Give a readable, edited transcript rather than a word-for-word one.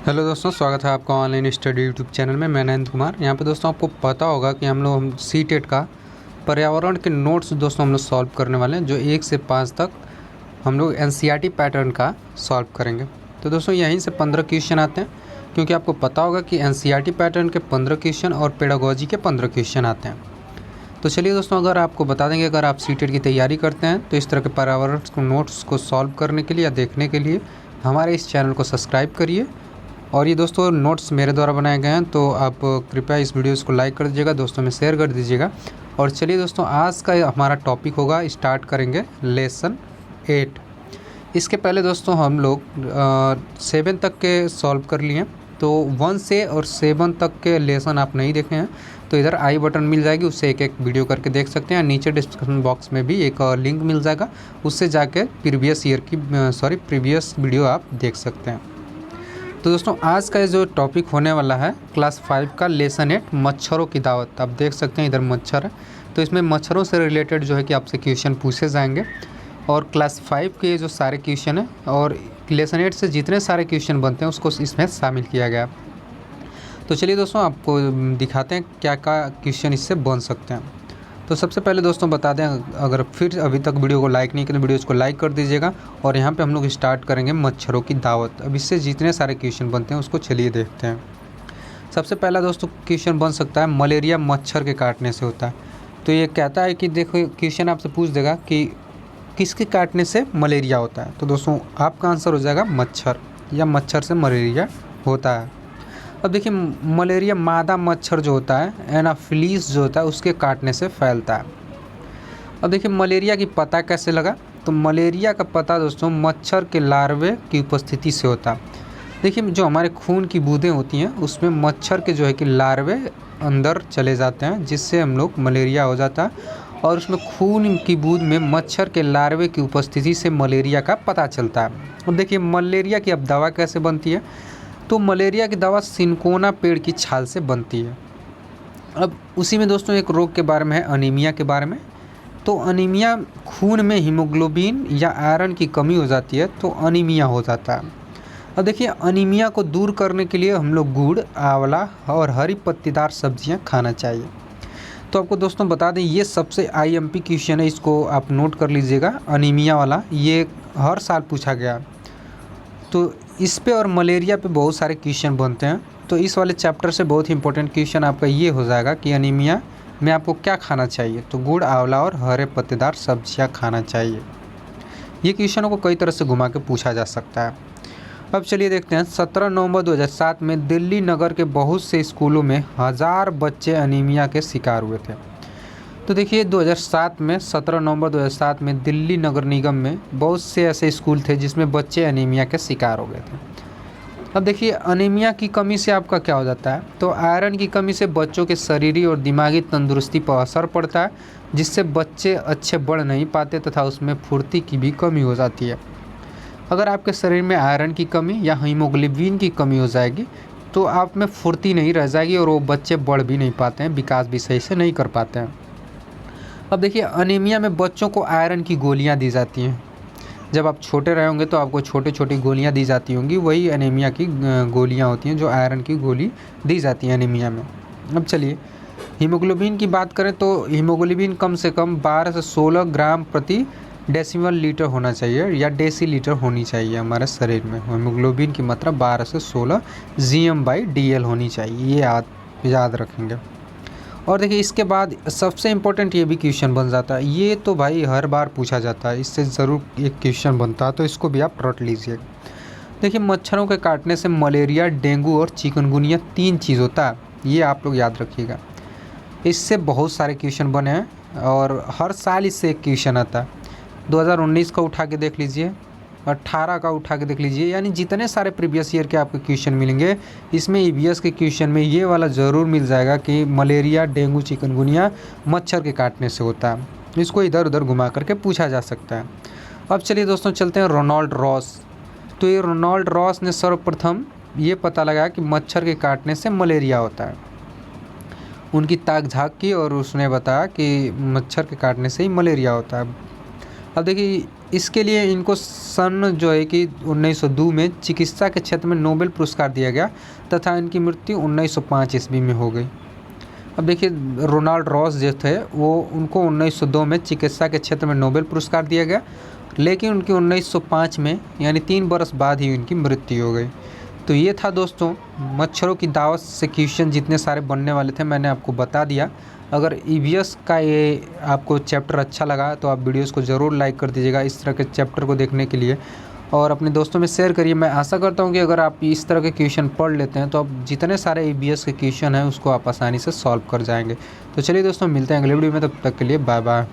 Hello दोस्तों, स्वागत है आपका ऑनलाइन स्टडी यूट्यूब चैनल में। मैं नरेंद्र कुमार। यहाँ पे दोस्तों आपको पता होगा कि हम सीटेट का पर्यावरण के नोट्स दोस्तों हम लोग सॉल्व करने वाले हैं, जो 1 से 5 तक हम लोग एनसीईआरटी पैटर्न का सॉल्व करेंगे। तो दोस्तों यहीं से 15 क्वेश्चन आते हैं, क्योंकि आपको पता होगा कि एनसीईआरटी पैटर्न के 15 क्वेश्चन और पेडागोजी के 15 क्वेश्चन आते हैं। तो चलिए दोस्तों, अगर आपको बता देंगे, अगर आप सीटेट की तैयारी करते हैं तो इस तरह के पर्यावरण को नोट्स को सॉल्व करने के लिए या देखने के लिए हमारे इस चैनल को सब्सक्राइब करिए। और ये दोस्तों नोट्स मेरे द्वारा बनाए गए हैं, तो आप कृपया इस वीडियोस को लाइक कर दीजिएगा, दोस्तों में शेयर कर दीजिएगा। और चलिए दोस्तों, आज का हमारा टॉपिक होगा, स्टार्ट करेंगे लेसन 8। इसके पहले दोस्तों हम लोग 7 तक के सॉल्व कर लिए, तो 1 से और 7 तक के लेसन आप नहीं देखे हैं तो इधर आई बटन मिल जाएगी, उससे एक एक वीडियो करके देख सकते हैं। नीचे डिस्क्रिप्शन बॉक्स में भी एक लिंक मिल जाएगा, उससे जाके प्रीवियस वीडियो आप देख सकते हैं। तो दोस्तों आज का जो टॉपिक होने वाला है क्लास 5 का लेसन 8, मच्छरों की दावत। आप देख सकते हैं इधर मच्छर है, तो इसमें मच्छरों से रिलेटेड जो है कि आपसे क्वेश्चन पूछे जाएंगे। और क्लास 5 के जो सारे क्वेश्चन हैं और लेसन 8 से जितने सारे क्वेश्चन बनते हैं उसको इसमें शामिल किया गया। तो चलिए दोस्तों, आपको दिखाते हैं क्या क्या क्वेश्चन इससे बन सकते हैं। तो सबसे पहले दोस्तों बता दें, अगर फिर अभी तक वीडियो को लाइक नहीं किया तो वीडियोज़ को लाइक कर दीजिएगा। और यहाँ पे हम लोग स्टार्ट करेंगे मच्छरों की दावत। अब इससे जितने सारे क्वेश्चन बनते हैं उसको चलिए देखते हैं। सबसे पहला दोस्तों क्वेश्चन बन सकता है, मलेरिया मच्छर के काटने से होता है। तो ये कहता है कि देखो, क्वेश्चन आपसे पूछ देगा कि किसके काटने से मलेरिया होता है। तो दोस्तों आपका आंसर हो जाएगा मच्छर, या मच्छर से मलेरिया होता है। अब देखिए, मलेरिया मादा मच्छर जो होता है, एनाफिलीज जो होता है, उसके काटने से फैलता है। अब देखिए मलेरिया की पता कैसे लगा, तो मलेरिया का पता दोस्तों मच्छर के लार्वे की उपस्थिति से होता है। देखिए जो हमारे खून की बूंदें होती हैं उसमें मच्छर के जो है कि लार्वे अंदर चले जाते हैं, जिससे हम लोग मलेरिया हो जाता है। और उसमें खून की बूंद में मच्छर के लार्वे की उपस्थिति से मलेरिया का पता चलता है। अब देखिए मलेरिया की अब दवा कैसे बनती है, तो मलेरिया की दवा सिनकोना पेड़ की छाल से बनती है। अब उसी में दोस्तों एक रोग के बारे में है, अनीमिया के बारे में। तो अनीमिया, खून में हीमोग्लोबिन या आयरन की कमी हो जाती है तो अनीमिया हो जाता है। अब देखिए अनीमिया को दूर करने के लिए हम लोग गुड़, आंवला और हरी पत्तीदार सब्जियां खाना चाहिए। तो आपको दोस्तों बता दें, ये सबसे आईएमपी क्वेश्चन है, इसको आप नोट कर लीजिएगा, अनीमिया वाला। ये हर साल पूछा गया, तो इस पे और मलेरिया पे बहुत सारे क्वेश्चन बनते हैं। तो इस वाले चैप्टर से बहुत ही इंपॉर्टेंट क्वेश्चन आपका ये हो जाएगा कि अनीमिया में आपको क्या खाना चाहिए। तो गुड़, आंवला और हरे पत्तेदार सब्जियां खाना चाहिए। ये क्वेश्चनों को कई तरह से घुमा के पूछा जा सकता है। अब चलिए देखते हैं, 17 नवंबर 2007 में दिल्ली नगर के बहुत से स्कूलों में 1000 बच्चे अनीमिया के शिकार हुए थे। तो देखिए 2007 में 17 नवंबर 2007 में दिल्ली नगर निगम में बहुत से ऐसे स्कूल थे जिसमें बच्चे अनीमिया के शिकार हो गए थे। अब देखिए अनीमिया की कमी से आपका क्या हो जाता है, तो आयरन की कमी से बच्चों के शरीरी और दिमागी तंदुरुस्ती पर असर पड़ता है, जिससे बच्चे अच्छे बढ़ नहीं पाते तथा उसमें फुर्ती की भी कमी हो जाती है। अगर आपके शरीर में आयरन की कमी या हीमोग्लोबिन की कमी हो जाएगी तो आप में फुर्ती नहीं रह जाएगी और वो बच्चे बढ़ भी नहीं पाते हैं, विकास भी सही से नहीं कर पाते हैं। अब देखिए अनीमिया में बच्चों को आयरन की गोलियां दी जाती हैं। जब आप छोटे रहे होंगे तो आपको छोटी छोटी गोलियां दी जाती होंगी, वही अनीमिया की गोलियां होती हैं, जो आयरन की गोली दी जाती हैं अनीमिया में। अब चलिए हीमोग्लोबिन की बात करें, तो हीमोग्लोबिन कम से कम 12 से 16 ग्राम प्रति डेसिमल लीटर होना चाहिए, या डेसीलीटर होनी चाहिए हमारे शरीर में। हीमोग्लोबिन की मात्रा 12 से 16 GM/DL होनी चाहिए, ये याद रखेंगे। और देखिए इसके बाद सबसे इम्पोर्टेंट ये भी क्वेश्चन बन जाता है, ये तो भाई हर बार पूछा जाता है, इससे ज़रूर एक क्वेश्चन बनता है, तो इसको भी आप रट लीजिए। देखिए मच्छरों के काटने से मलेरिया, डेंगू और चिकनगुनिया 3 चीज़ होता है, ये आप लोग याद रखिएगा। इससे बहुत सारे क्वेश्चन बने हैं और हर साल इससे एक क्वेश्चन आता है। 2019 का उठा के देख लीजिए, 18 का उठा के देख लीजिए, यानी जितने सारे प्रीवियस ईयर के आपको क्वेश्चन मिलेंगे इसमें ईवीएस के क्वेश्चन में ये वाला ज़रूर मिल जाएगा कि मलेरिया, डेंगू, चिकनगुनिया मच्छर के काटने से होता है। इसको इधर उधर घुमा करके पूछा जा सकता है। अब चलिए दोस्तों चलते हैं रोनाल्ड रॉस। तो ये रोनाल्ड रॉस ने सर्वप्रथम ये पता लगाया कि मच्छर के काटने से मलेरिया होता है। उनकी ताक झाँक की और उसने बताया कि मच्छर के काटने से ही मलेरिया होता है। अब देखिए इसके लिए इनको सन जो है कि 1902 में चिकित्सा के क्षेत्र में नोबेल पुरस्कार दिया गया तथा इनकी मृत्यु 1905 ईस्वी में हो गई। अब देखिए रोनाल्ड रॉस जो थे वो उनको 1902 में चिकित्सा के क्षेत्र में नोबेल पुरस्कार दिया गया, लेकिन उनकी 1905 में यानी 3 बरस बाद ही उनकी मृत्यु हो गई। तो ये था दोस्तों मच्छरों की दावत से क्वेश्चन जितने सारे बनने वाले थे मैंने आपको बता दिया। अगर ईवीएस का ये आपको चैप्टर अच्छा लगा तो आप वीडियोस को ज़रूर लाइक कर दीजिएगा इस तरह के चैप्टर को देखने के लिए, और अपने दोस्तों में शेयर करिए। मैं आशा करता हूँ कि अगर आप इस तरह के क्वेश्चन पढ़ लेते हैं तो आप जितने सारे ईवीएस के क्वेश्चन हैं उसको आप आसानी से सॉल्व कर जाएंगे। तो चलिए दोस्तों मिलते हैं अगले वीडियो में, तब तक के लिए बाय बाय।